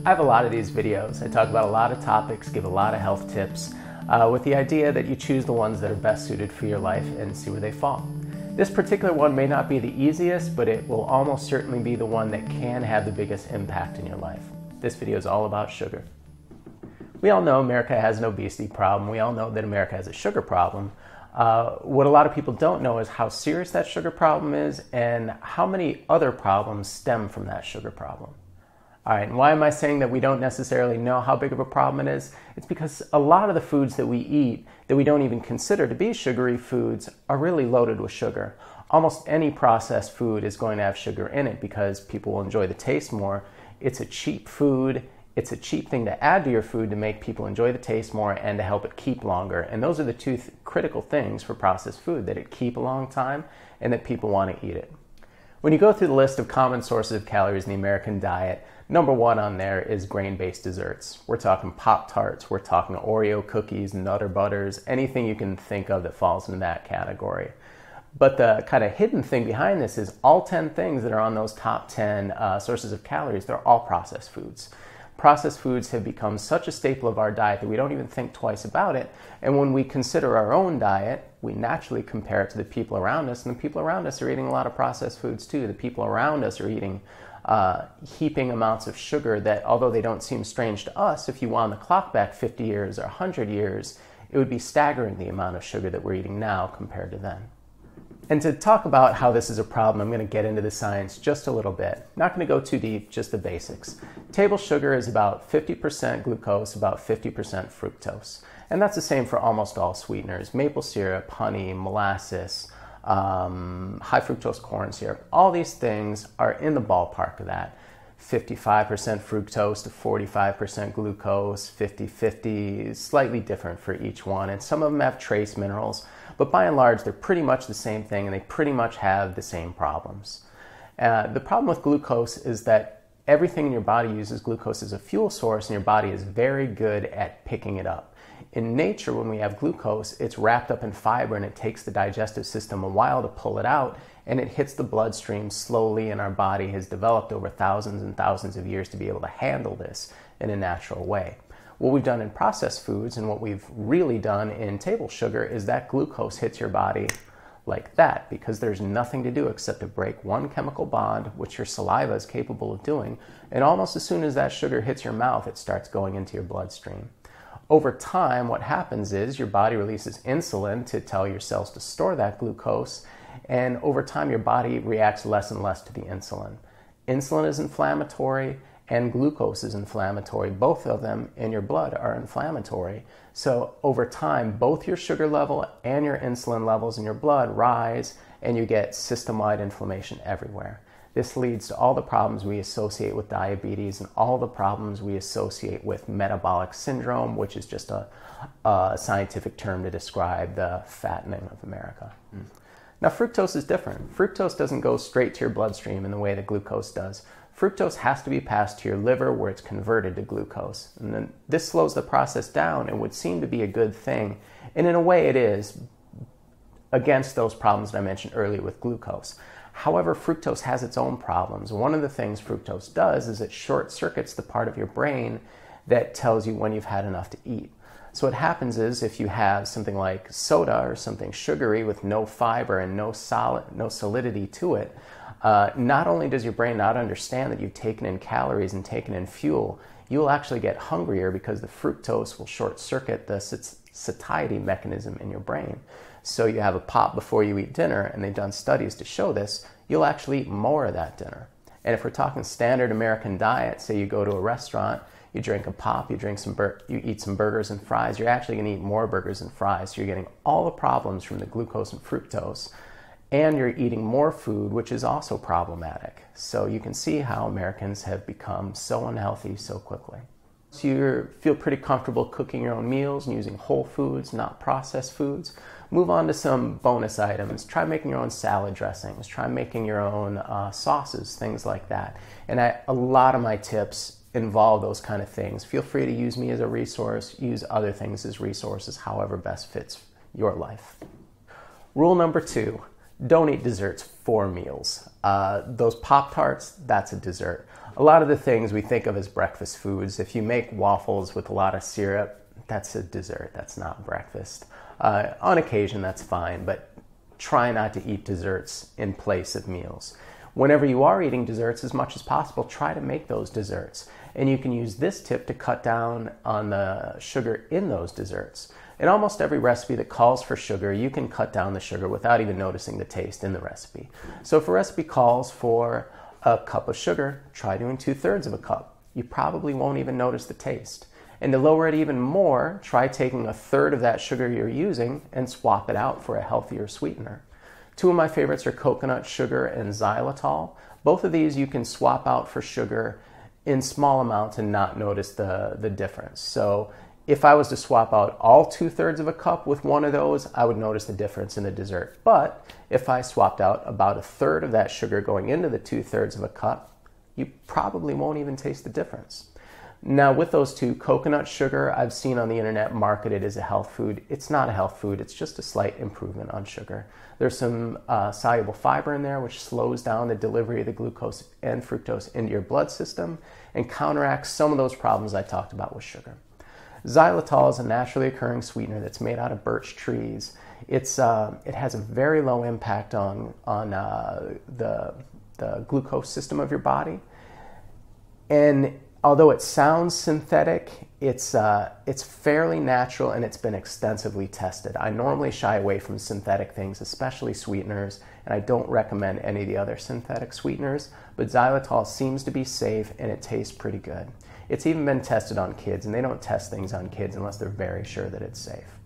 I have a lot of these videos. I talk about a lot of topics, give a lot of health tips, with the idea that you choose the ones that are best suited for your life and see where they fall. This particular one may not be the easiest, but it will almost certainly be the one that can have the biggest impact in your life. This video is all about sugar. We all know America has an obesity problem. We all know that America has a sugar problem. What a lot of people don't know is how serious that sugar problem is and how many other problems stem from that sugar problem. All right, and why am I saying that we don't necessarily know how big of a problem it is? It's because a lot of the foods that we eat that we don't even consider to be sugary foods are really loaded with sugar. Almost any processed food is going to have sugar in it because people will enjoy the taste more. It's a cheap food. It's a cheap thing to add to your food to make people enjoy the taste more and to help it keep longer. And those are the two critical things for processed food, that it keep a long time and that people want to eat it. When you go through the list of common sources of calories in the American diet, number one on there is grain-based desserts. We're talking Pop-Tarts, we're talking Oreo cookies, Nutter Butters, anything you can think of that falls into that category. But the kind of hidden thing behind this is all 10 things that are on those top 10 sources of calories, they're all processed foods. Processed foods have become such a staple of our diet that we don't even think twice about it. And when we consider our own diet, we naturally compare it to the people around us. And the people around us are eating a lot of processed foods too. The people around us are eating heaping amounts of sugar that, although they don't seem strange to us, if you wound the clock back 50 years or 100 years, it would be staggering the amount of sugar that we're eating now compared to then. And to talk about how this is a problem, I'm going to get into the science just a little bit. Not going to go too deep, just the basics. Table sugar is about 50% glucose, about 50% fructose. And that's the same for almost all sweeteners. Maple syrup, honey, molasses, high fructose corn syrup. All these things are in the ballpark of that. 55% fructose to 45% glucose, 50-50, slightly different for each one. And some of them have trace minerals. But by and large, they're pretty much the same thing, and they pretty much have the same problems. The problem with glucose is that everything in your body uses glucose as a fuel source, and your body is very good at picking it up. In nature, when we have glucose, it's wrapped up in fiber, and it takes the digestive system a while to pull it out, and it hits the bloodstream slowly, and our body has developed over thousands and thousands of years to be able to handle this in a natural way. What we've done in processed foods and what we've really done in table sugar is that glucose hits your body like that because there's nothing to do except to break one chemical bond, which your saliva is capable of doing, and almost as soon as that sugar hits your mouth, it starts going into your bloodstream. Over time, what happens is your body releases insulin to tell your cells to store that glucose, and over time your body reacts less and less to the insulin. Insulin is inflammatory, and glucose is inflammatory. Both of them in your blood are inflammatory. So over time, both your sugar level and your insulin levels in your blood rise, and you get system-wide inflammation everywhere. This leads to all the problems we associate with diabetes and all the problems we associate with metabolic syndrome, which is just a scientific term to describe the fattening of America. Now, fructose is different. Fructose doesn't go straight to your bloodstream in the way that glucose does. Fructose has to be passed to your liver where it's converted to glucose. And then this slows the process down and would seem to be a good thing. And in a way it is, against those problems that I mentioned earlier with glucose. However, fructose has its own problems. One of the things fructose does is it short circuits the part of your brain that tells you when you've had enough to eat. So what happens is if you have something like soda or something sugary with no fiber and no solidity to it, not only does your brain not understand that you've taken in calories and taken in fuel, you will actually get hungrier because the fructose will short circuit the satiety mechanism in your brain. So you have a pop before you eat dinner, and they've done studies to show this, you'll actually eat more of that dinner. And if we're talking standard American diet, say you go to a restaurant, you drink a pop, you eat some burgers and fries, you're actually going to eat more burgers and fries. So you're getting all the problems from the glucose and fructose, and you're eating more food, which is also problematic. So you can see how Americans have become so unhealthy so quickly. So you feel pretty comfortable cooking your own meals and using whole foods, not processed foods. Move on to some bonus items. Try making your own salad dressings. Try making your own sauces, things like that. And a lot of my tips involve those kind of things. Feel free to use me as a resource. Use other things as resources, however best fits your life. Rule number 2. Don't eat desserts for meals. Those Pop-Tarts, that's a dessert. A lot of the things we think of as breakfast foods, if you make waffles with a lot of syrup, that's a dessert, that's not breakfast. On occasion, that's fine, but try not to eat desserts in place of meals. Whenever you are eating desserts, as much as possible, try to make those desserts. And you can use this tip to cut down on the sugar in those desserts. In almost every recipe that calls for sugar, you can cut down the sugar without even noticing the taste in the recipe. So if a recipe calls for a cup of sugar, try doing 2/3 of a cup. You probably won't even notice the taste. And to lower it even more, try taking 1/3 of that sugar you're using and swap it out for a healthier sweetener. Two of my favorites are coconut sugar and xylitol. Both of these you can swap out for sugar in small amounts and not notice the difference. So if I was to swap out all 2/3 of a cup with one of those, I would notice the difference in the dessert. But if I swapped out about 1/3 of that sugar going into the 2/3 of a cup, you probably won't even taste the difference. Now with those two, coconut sugar I've seen on the internet marketed as a health food. It's not a health food, it's just a slight improvement on sugar. There's some soluble fiber in there which slows down the delivery of the glucose and fructose into your blood system and counteracts some of those problems I talked about with sugar. Xylitol is a naturally occurring sweetener that's made out of birch trees. It has a very low impact on the glucose system of your body. And although it sounds synthetic, it's fairly natural and it's been extensively tested. I normally shy away from synthetic things, especially sweeteners, and I don't recommend any of the other synthetic sweeteners, but xylitol seems to be safe and it tastes pretty good. It's even been tested on kids, and they don't test things on kids unless they're very sure that it's safe.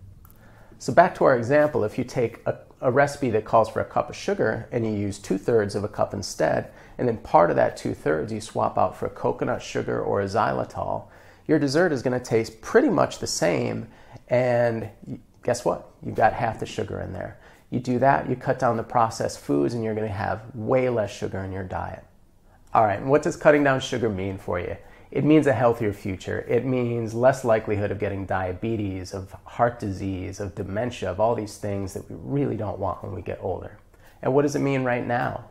So back to our example, if you take a recipe that calls for a cup of sugar and you use 2/3 of a cup instead, and then part of that 2/3 you swap out for a coconut sugar or a xylitol, your dessert is going to taste pretty much the same, and guess what? You've got half the sugar in there. You do that, you cut down the processed foods, and you're going to have way less sugar in your diet. All right, and what does cutting down sugar mean for you? It means a healthier future. It means less likelihood of getting diabetes, of heart disease, of dementia, of all these things that we really don't want when we get older. And what does it mean right now?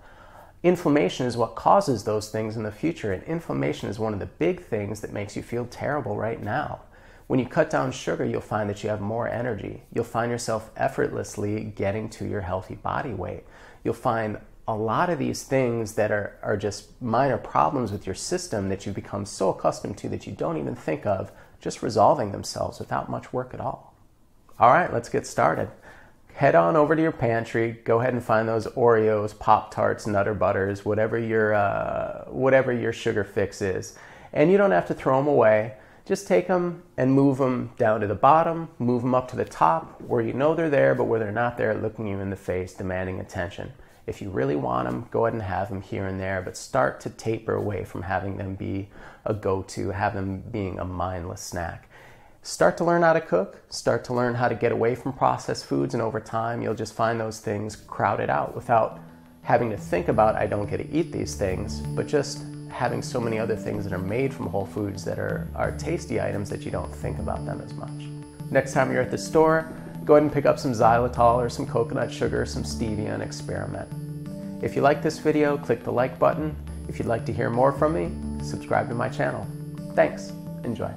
Inflammation is what causes those things in the future, and inflammation is one of the big things that makes you feel terrible right now. When you cut down sugar, you'll find that you have more energy. You'll find yourself effortlessly getting to your healthy body weight. You'll find a lot of these things that are just minor problems with your system that you've become so accustomed to that you don't even think of, just resolving themselves without much work at all. All right, let's get started. Head on over to your pantry, go ahead and find those Oreos, Pop-Tarts, Nutter Butters, whatever your sugar fix is. And you don't have to throw them away. Just take them and move them down to the bottom, move them up to the top, where you know they're there, but where they're not there, looking you in the face, demanding attention. If you really want them, go ahead and have them here and there, but start to taper away from having them be a go-to, have them being a mindless snack. Start to learn how to cook, start to learn how to get away from processed foods, and over time you'll just find those things crowded out without having to think about, I don't get to eat these things, but just having so many other things that are made from whole foods that are tasty items that you don't think about them as much. Next time you're at the store, go ahead and pick up some xylitol or some coconut sugar, some stevia, and experiment. If you like this video, click the like button. If you'd like to hear more from me, subscribe to my channel. Thanks. Enjoy.